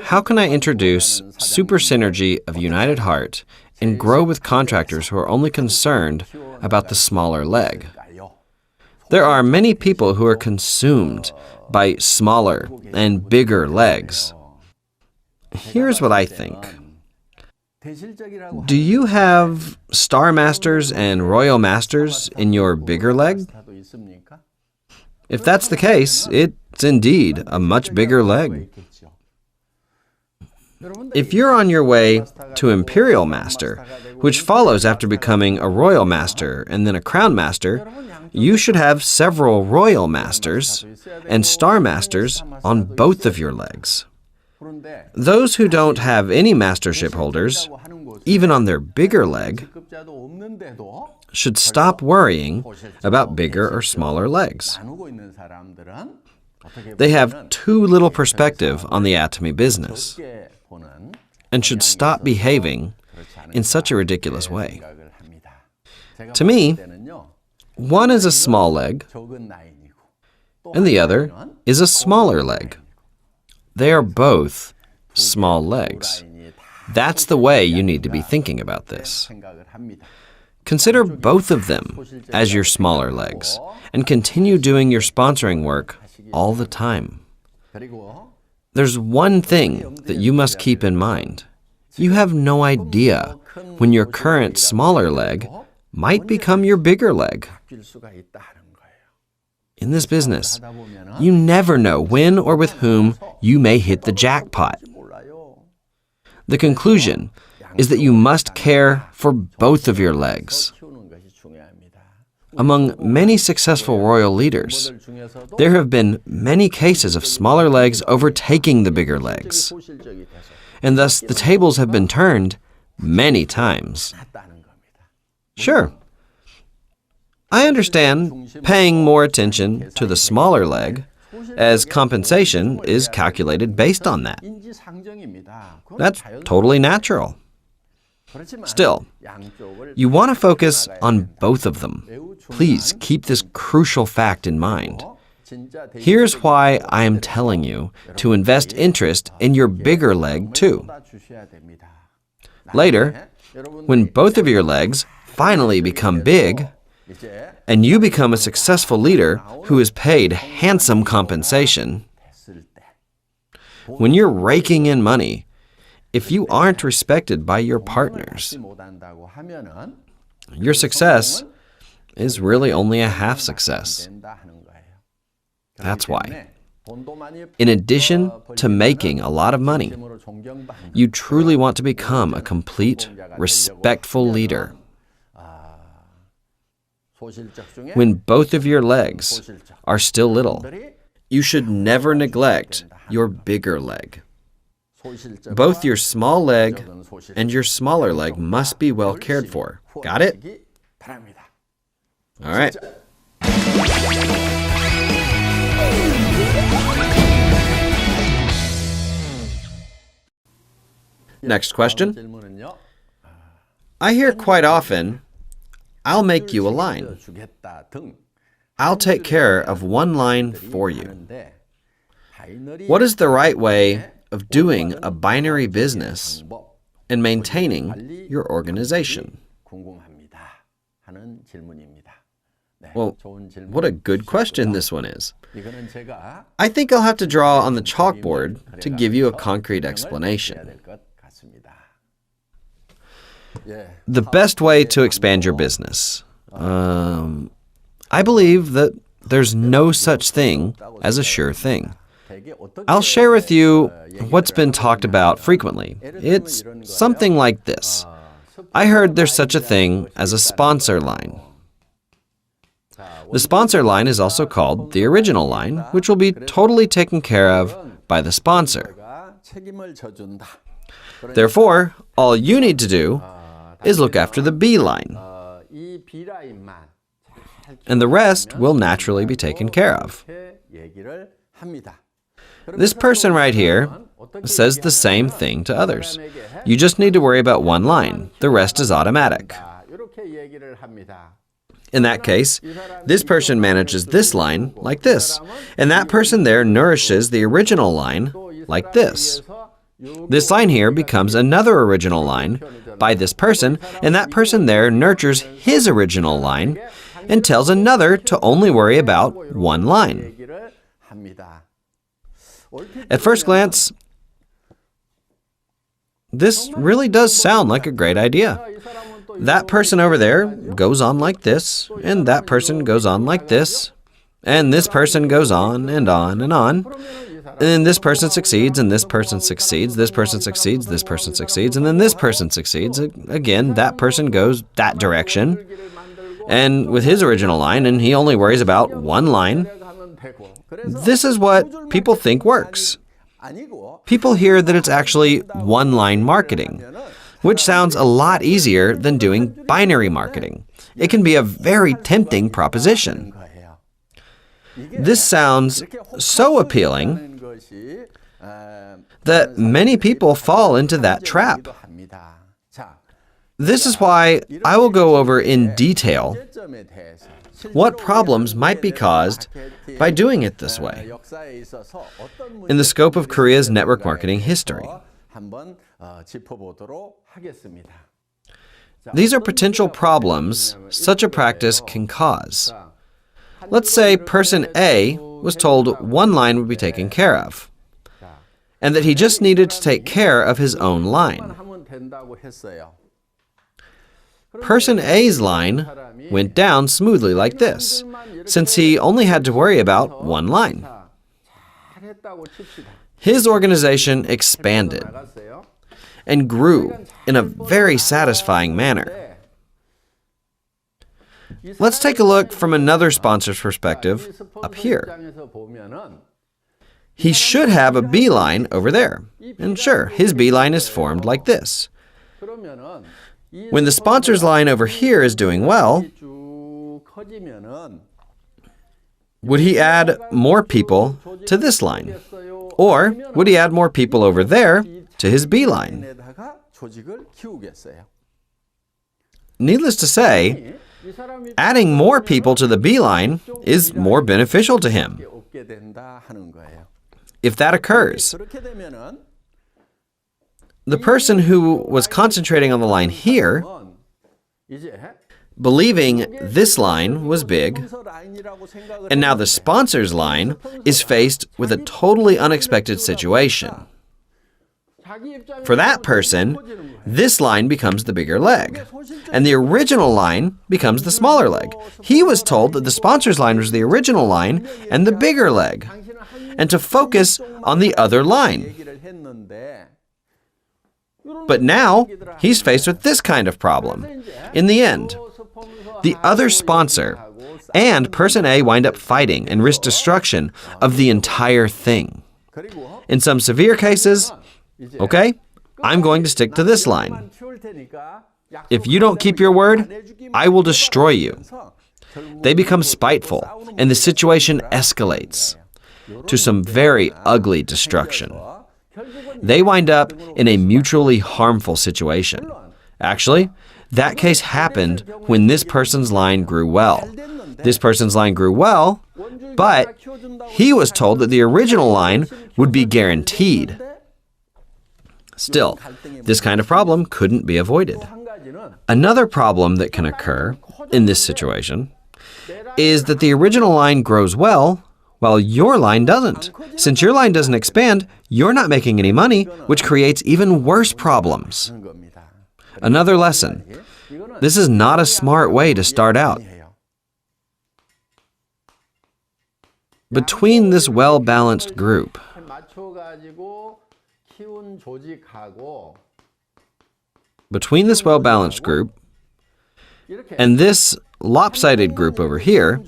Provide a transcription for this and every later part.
How can I introduce super synergy of United Heart and grow with contractors who are only concerned about the smaller leg? There are many people who are consumed by smaller and bigger legs. Here's what I think. Do you have Star Masters and Royal Masters in your bigger leg? If that's the case, it's indeed a much bigger leg. If you're on your way to Imperial Master, which follows after becoming a Royal Master and then a Crown Master, you should have several Royal Masters and Star Masters on both of your legs. Those who don't have any mastership holders, even on their bigger leg, should stop worrying about bigger or smaller legs. They have too little perspective on the ATOMY business and should stop behaving in such a ridiculous way. To me, one is a small leg, and the other is a smaller leg. They are both small legs. That's the way you need to be thinking about this. Consider both of them as your smaller legs, and continue doing your sponsoring work all the time. There's one thing that you must keep in mind. You have no idea when your current smaller leg might become your bigger leg. In this business, you never know when or with whom you may hit the jackpot. The conclusion is that you must care for both of your legs. Among many successful royal leaders, there have been many cases of smaller legs overtaking the bigger legs, and thus the tables have been turned many times. Sure, I understand paying more attention to the smaller leg, as compensation is calculated based on that. That's totally natural. Still, you want to focus on both of them. Please keep this crucial fact in mind. Here's why I am telling you to invest interest in your bigger leg too. Later, when both of your legs finally become big, and you become a successful leader who is paid handsome compensation, when you're raking in money, if you aren't respected by your partners, your success is really only a half success. That's why, in addition to making a lot of money, you truly want to become a complete, respectful leader. When both of your legs are still little, you should never neglect your bigger leg. Both your small leg and your smaller leg must be well cared for. Got it? All right. Next question. I hear quite often, I'll make you a line. I'll take care of one line for you. What is the right way of doing a binary business and maintaining your organization? Well, what a good question this one is. I think I'll have to draw on the chalkboard to give you a concrete explanation. The best way to expand your business. I believe that there's no such thing as a sure thing. I'll share with you what's been talked about frequently. It's something like this. I heard there's such a thing as a sponsor line. The sponsor line is also called the original line, which will be totally taken care of by the sponsor. Therefore, all you need to do is look after the B line, and the rest will naturally be taken care of. This person right here says the same thing to others. You just need to worry about one line. The rest is automatic. In that case, this person manages this line like this, and that person there nourishes the original line like this. This line here becomes another original line by this person, and that person there nurtures his original line and tells another to only worry about one line. At first glance, this really does sound like a great idea. That person over there goes on like this, and that person goes on like this, and this person goes on and on and on. And then this person succeeds, and this person succeeds, this person succeeds, this person succeeds, and then this person succeeds. Again, that person goes that direction, and with his original line, and he only worries about one line. This is what people think works. People hear that it's actually one-line marketing, which sounds a lot easier than doing binary marketing. It can be a very tempting proposition. This sounds so appealing that many people fall into that trap. This is why I will go over in detail what problems might be caused by doing it this way in the scope of Korea's network marketing history. These are potential problems such a practice can cause. Let's say person A was told one line would be taken care of, and that he just needed to take care of his own line. Person A's line went down smoothly like this, since he only had to worry about one line. His organization expanded and grew in a very satisfying manner. Let's take a look from another sponsor's perspective up here. He should have a B line over there, and sure, his B line is formed like this. When the sponsor's line over here is doing well, would he add more people to this line? Or would he add more people over there to his B line? Needless to say, adding more people to the B line is more beneficial to him. If that occurs, the person who was concentrating on the line here, believing this line was big, and now the sponsor's line is faced with a totally unexpected situation. For that person, this line becomes the bigger leg, and the original line becomes the smaller leg. He was told that the sponsor's line was the original line and the bigger leg, and to focus on the other line. But now, he's faced with this kind of problem. In the end, the other sponsor and person A wind up fighting and risk destruction of the entire thing. In some severe cases, okay, I'm going to stick to this line. If you don't keep your word, I will destroy you. They become spiteful, and the situation escalates to some very ugly destruction. They wind up in a mutually harmful situation. Actually, that case happened when this person's line grew well. This person's line grew well, but he was told that the original line would be guaranteed. Still, this kind of problem couldn't be avoided. Another problem that can occur in this situation is that the original line grows well while your line doesn't. Since your line doesn't expand, you're not making any money, which creates even worse problems. Another lesson. This is not a smart way to start out. Between this well-balanced group and this lopsided group over here,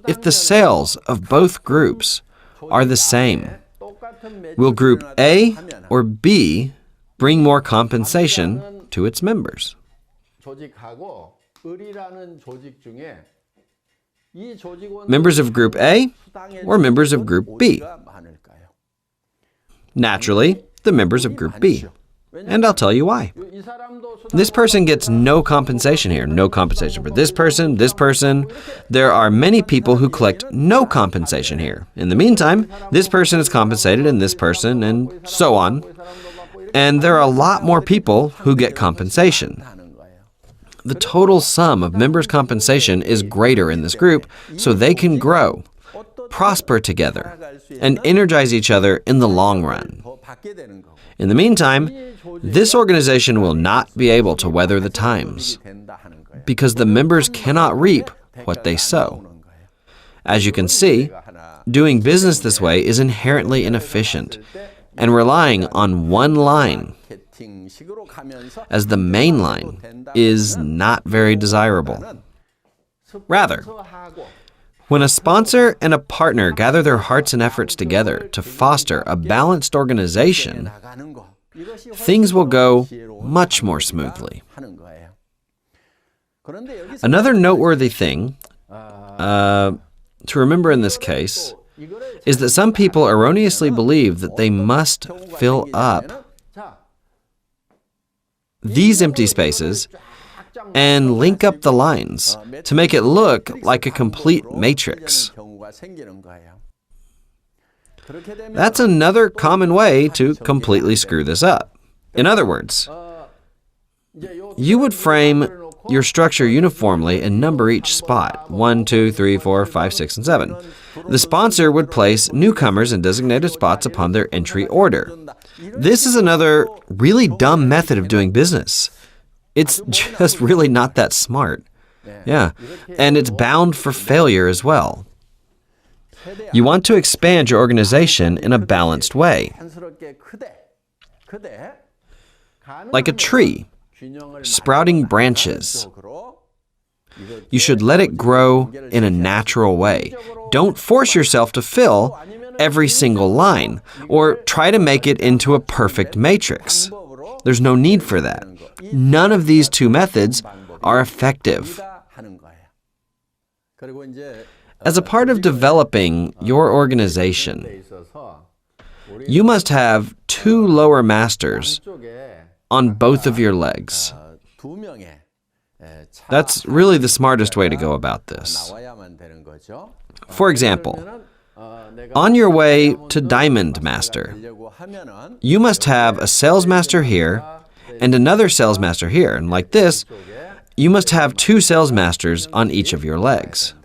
if the sales of both groups are the same, will group A or B bring more compensation to its members? Members of Group A or members of Group B? Naturally, the members of Group B. And I'll tell you why. This person gets no compensation here. No compensation for this person, this person. There are many people who collect no compensation here. In the meantime, this person is compensated and this person and so on. And there are a lot more people who get compensation. The total sum of members' compensation is greater in this group, so they can grow, prosper together, and energize each other in the long run. In the meantime, this organization will not be able to weather the times because the members cannot reap what they sow. As you can see, doing business this way is inherently inefficient, and relying on one line as the main line is not very desirable. Rather, when a sponsor and a partner gather their hearts and efforts together to foster a balanced organization, things will go much more smoothly. Another noteworthy thing to remember in this case is that some people erroneously believe that they must fill up these empty spaces and link up the lines to make it look like a complete matrix. That's another common way to completely screw this up. In other words, you would frame your structure uniformly and number each spot, 1, 2, 3, 4, 5, 6, and 7. The sponsor would place newcomers in designated spots upon their entry order. This is another really dumb method of doing business. It's just really not that smart. Yeah, and it's bound for failure as well. You want to expand your organization in a balanced way. Like a tree, sprouting branches. You should let it grow in a natural way. Don't force yourself to fill every single line or try to make it into a perfect matrix. There's no need for that. None of these two methods are effective. As a part of developing your organization, you must have 2 lower masters on both of your legs. That's really the smartest way to go about this. For example, on your way to Diamond Master, you must have a Sales Master here and another Sales Master here. And like this, you must have 2 Sales Masters on each of your legs.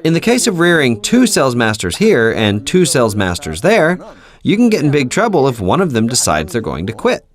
In the case of rearing 2 Sales Masters here and 2 Sales Masters there, you can get in big trouble if one of them decides they're going to quit.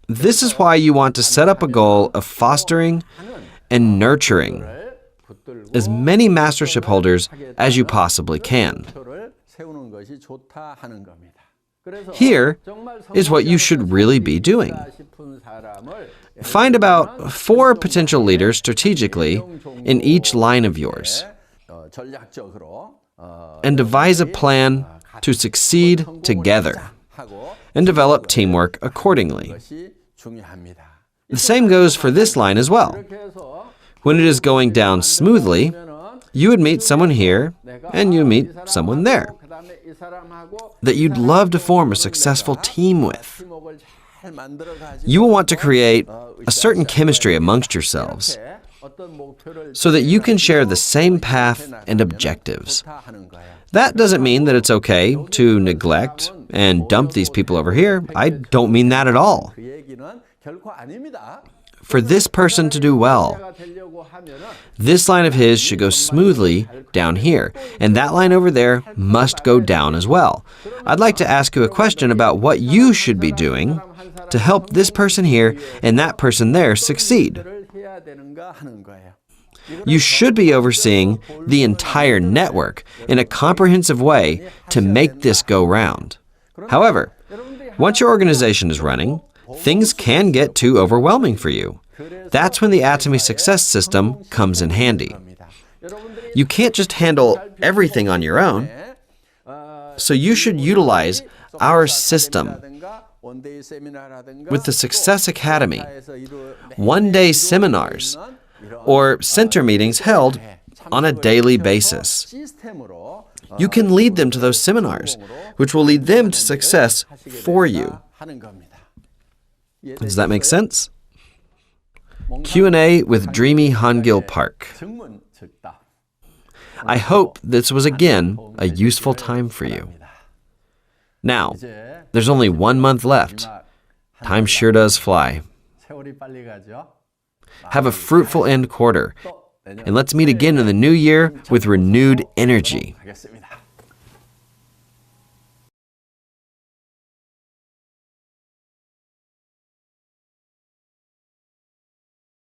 This is why you want to set up a goal of fostering and nurturing as many mastership holders as you possibly can. Here is what you should really be doing. Find about 4 potential leaders strategically in each line of yours and devise a plan to succeed together and develop teamwork accordingly. The same goes for this line as well. When it is going down smoothly, you would meet someone here and you meet someone there that you'd love to form a successful team with. You will want to create a certain chemistry amongst yourselves so that you can share the same path and objectives. That doesn't mean that it's okay to neglect and dump these people over here. I don't mean that at all. For this person to do well, this line of his should go smoothly down here, and that line over there must go down as well. I'd like to ask you a question about what you should be doing to help this person here and that person there succeed. You should be overseeing the entire network in a comprehensive way to make this go round. However, once your organization is running, things can get too overwhelming for you. That's when the ATOMY success system comes in handy. You can't just handle everything on your own, so you should utilize our system with the Success Academy, one-day seminars, or center meetings held on a daily basis. You can lead them to those seminars, which will lead them to success for you. Does that make sense? Q&A with Dreamy Gill Park. I hope this was again a useful time for you. Now, there's only 1 month left. Time sure does fly. Have a fruitful end quarter, and let's meet again in the new year with renewed energy.